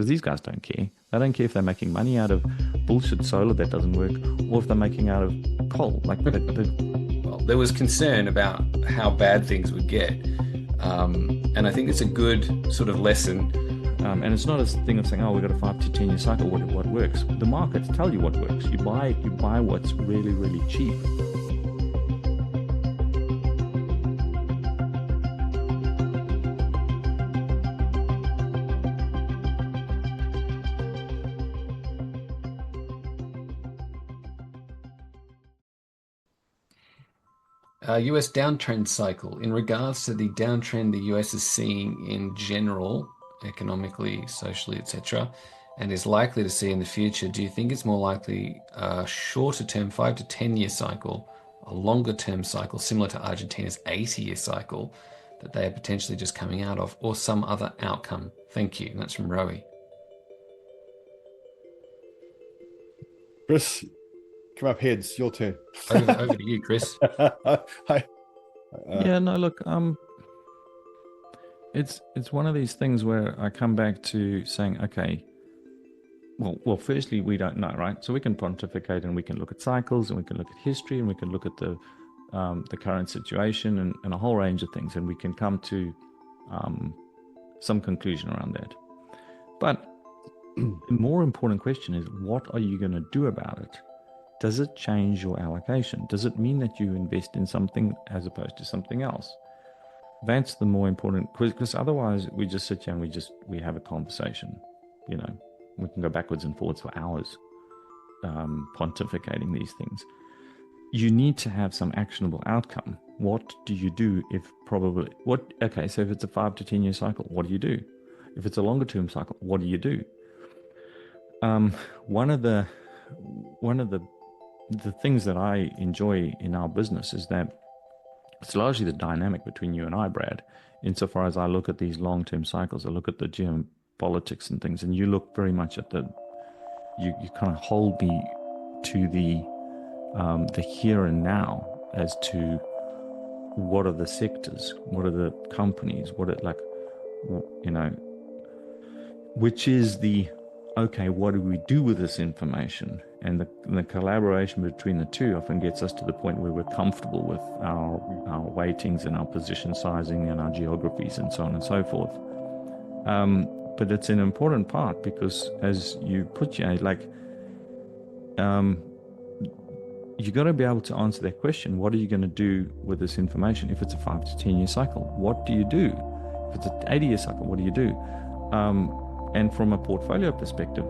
because these guys don't care. They don't care if they're making money out of bullshit solar that doesn't work, or if they're making out of coal. Like Well, there was concern about how bad things would get. And I think it's a good sort of lesson. and it's not a thing of saying, oh, we've got a 5 to 10 year cycle. What works? The markets tell you what works. You buy what's really, really cheap. US downtrend cycle. In regards to the downtrend the US is seeing in general, economically, socially, etc., and is likely to see in the future, do you think it's more likely a shorter term 5 to 10 year cycle, a longer term cycle similar to Argentina's 80-year cycle that they are potentially just coming out of, or some other outcome? Thank you. And that's from Rowie. Chris, come up heads. Your turn. Over to you, Chris. Hi. Yeah, no, look, it's one of these things where I come back to saying, okay, well, firstly, we don't know, right? So we can pontificate and we can look at cycles and we can look at history and we can look at the current situation and a whole range of things, and we can come to some conclusion around that. But the more important question is, what are you going to do about it? Does it change your allocation? Does it mean that you invest in something as opposed to something else? That's the more important, because otherwise we just sit here and we have a conversation. You know, we can go backwards and forwards for hours pontificating these things. You need to have some actionable outcome. What do you do if okay, so if it's a 5 to 10 year cycle, what do you do? If it's a longer term cycle, what do you do? One of the things that I enjoy in our business is that it's largely the dynamic between you and I, Brad, insofar as I look at these long-term cycles. I look at the geopolitics and things, and you look very much at you kind of hold me to the here and now as to what are the sectors, what are the companies, which is okay, what do we do with this information? And the collaboration between the two often gets us to the point where we're comfortable with our weightings and our position sizing and our geographies and so on and so forth. But it's an important part because, as you put, you got to be able to answer that question. What are you going to do with this information? If it's a 5 to 10 year cycle, what do you do? If it's an 80-year cycle, what do you do? And from a portfolio perspective,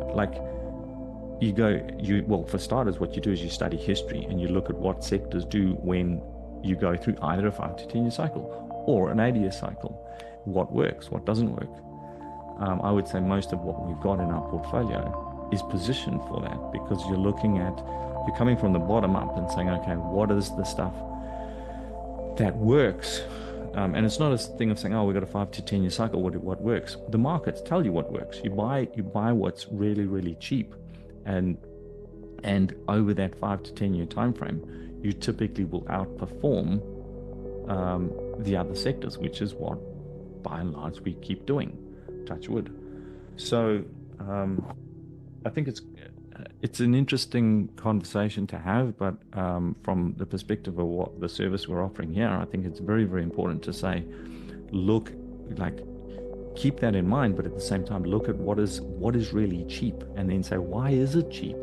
for starters, what you do is you study history and you look at what sectors do when you go through either a 5 to 10 year cycle or an 80-year cycle. What works, what doesn't work. I would say most of what we've got in our portfolio is positioned for that, because you're coming from the bottom up and saying, okay, what is the stuff that works? And it's not a thing of saying, oh, we've got a 5 to 10 year cycle, what works? The markets tell you what works. You buy what's really, really cheap. And over that 5 to 10 year time frame, you typically will outperform the other sectors, which is what, by and large, we keep doing. Touch wood. So I think it's an interesting conversation to have, but from the perspective of what the service we're offering here, I think it's very, very important to say, keep that in mind, but at the same time, look at what is really cheap, and then say, why is it cheap?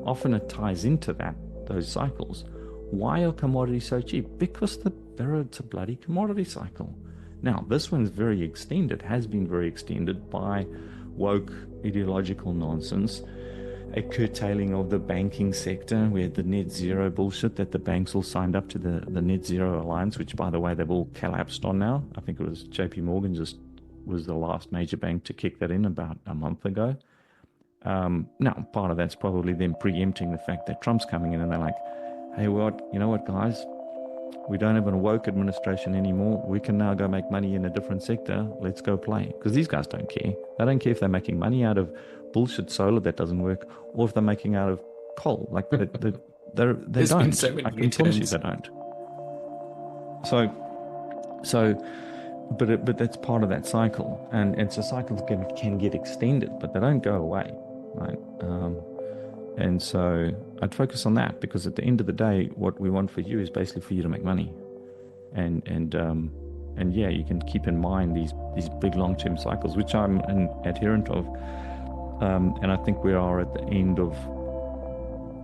Often it ties into those cycles. Why are commodities so cheap? Because it's a bloody commodity cycle. Now, this one's very extended, has been very extended by woke ideological nonsense, a curtailing of the banking sector. We had the net zero bullshit that the banks all signed up to the net zero alliance, which, by the way, they've all collapsed on now. I think it was JP Morgan just was the last major bank to kick that in about a month ago. Now, part of that's probably them preempting the fact that Trump's coming in, and they're like, hey, you know what, guys? We don't have a woke administration anymore. We can now go make money in a different sector. Let's go play. Because these guys don't care. They don't care if they're making money out of bullshit solar that doesn't work, or if they're making out of coal. They don't. So I can promise you they don't. So but that's part of that cycle, and so cycles can get extended, but they don't go away, right? And so I'd focus on that, because at the end of the day, what we want for you is basically for you to make money, and yeah, you can keep in mind these big long-term cycles, which I'm an adherent of, and I think we are at the end of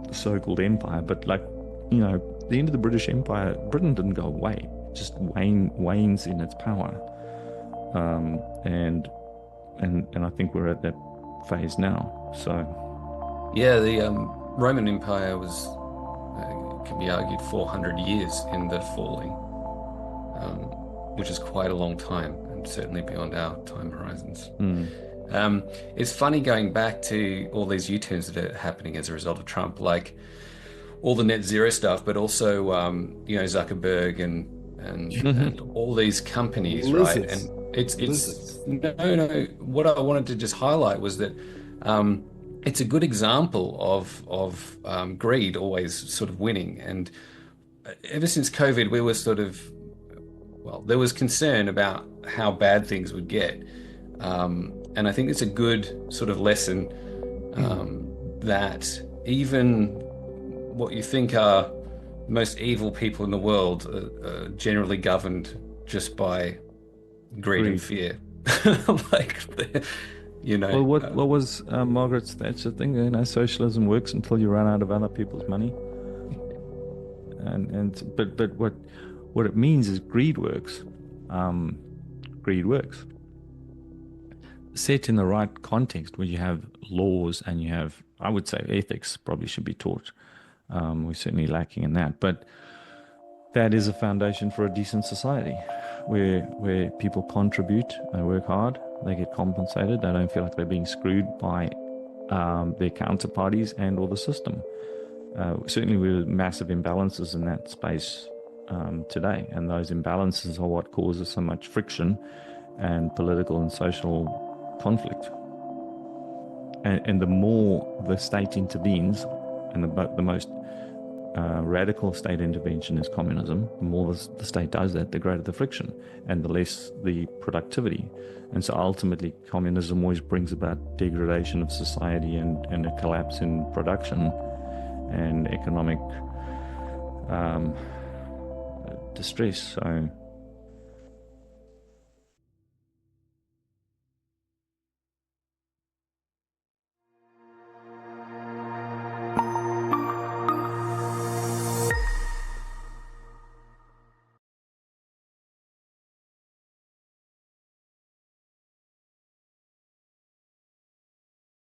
the so-called empire. But like, the end of the British Empire, Britain didn't go away; it just wanes in its power, and I think we're at that phase now. So. Yeah, the Roman Empire was, can be argued, 400 years in the falling, which is quite a long time, and certainly beyond our time horizons. It's funny going back to all these U-turns that are happening as a result of Trump, like all the net zero stuff, but also Zuckerberg and all these companies, Lizards. right? And it's no. What I wanted to just highlight was that. It's a good example of greed always sort of winning. And ever since COVID, we were there was concern about how bad things would get. And I think it's a good sort of lesson that even what you think are the most evil people in the world are generally governed just by greed and fear. Well, what was Margaret Thatcher thing? Socialism works until you run out of other people's money. But what it means is greed works. Greed works. Set in the right context, where you have laws and you have, I would say, ethics probably should be taught. We're certainly lacking in that, but that is a foundation for a decent society, where people contribute, they work hard, they get compensated, they don't feel like they're being screwed by their counterparties and or the system. Certainly we're massive imbalances in that space today, and those imbalances are what causes so much friction and political and social conflict. And the more the state intervenes, and the most radical state intervention is communism, the more the state does that, the greater the friction and the less the productivity. And so ultimately communism always brings about degradation of society and a collapse in production and economic distress. So